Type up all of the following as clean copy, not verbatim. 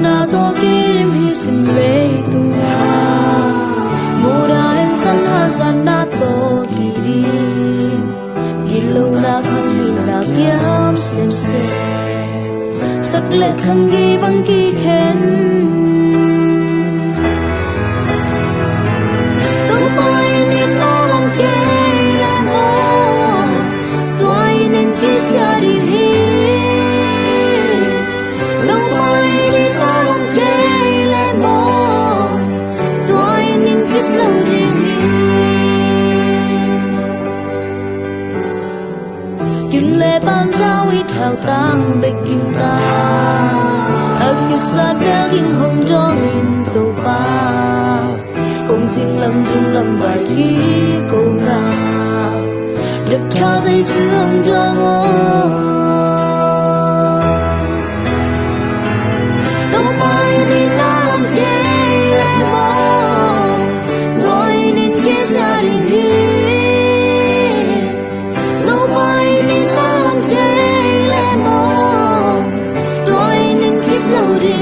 na to kirim hi sim le tunga mura san ha san na to kirim kilo na khang hi na kiam sem se sak le khang gi bang ki khen to pai ni no long ke la mo toy nen ki sia di hi to pai ni no long ke la mo toy nen kip lo di hi kyun le bam cha wi thao tang be king ta sa đã kinh hồng trong in tàu ba cùng xin lâm trung lâm bài ký câu nga được tha dây sương trong ô tàu bay đi nam kê lê mơ gọi nên kia xa đi hi tàu bay đi nam kê lê mơ gọi nên kiếp lâu đi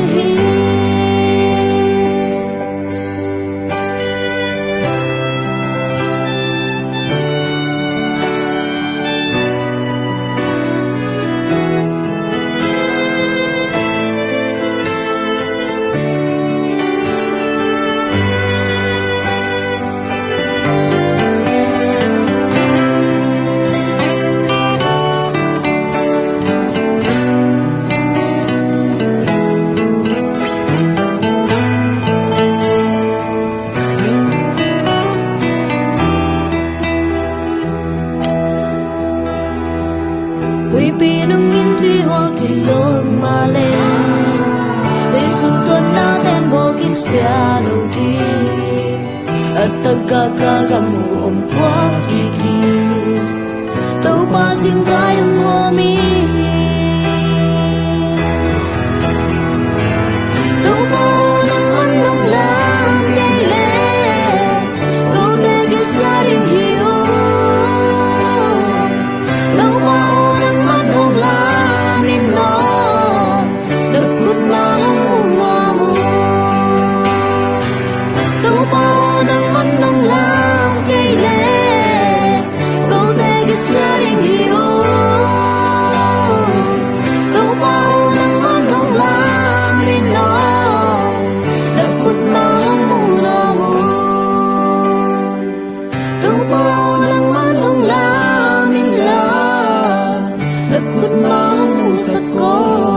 pinung inti hol kilor male Jesu tuan na ten bo kin sia lo di Ataga ka kamu om pua kiki Tau pa sing kai ang homi Tau pa nang man nong lam kay le Tau te kisa rin hiyo Tau pa khuất máu sắc có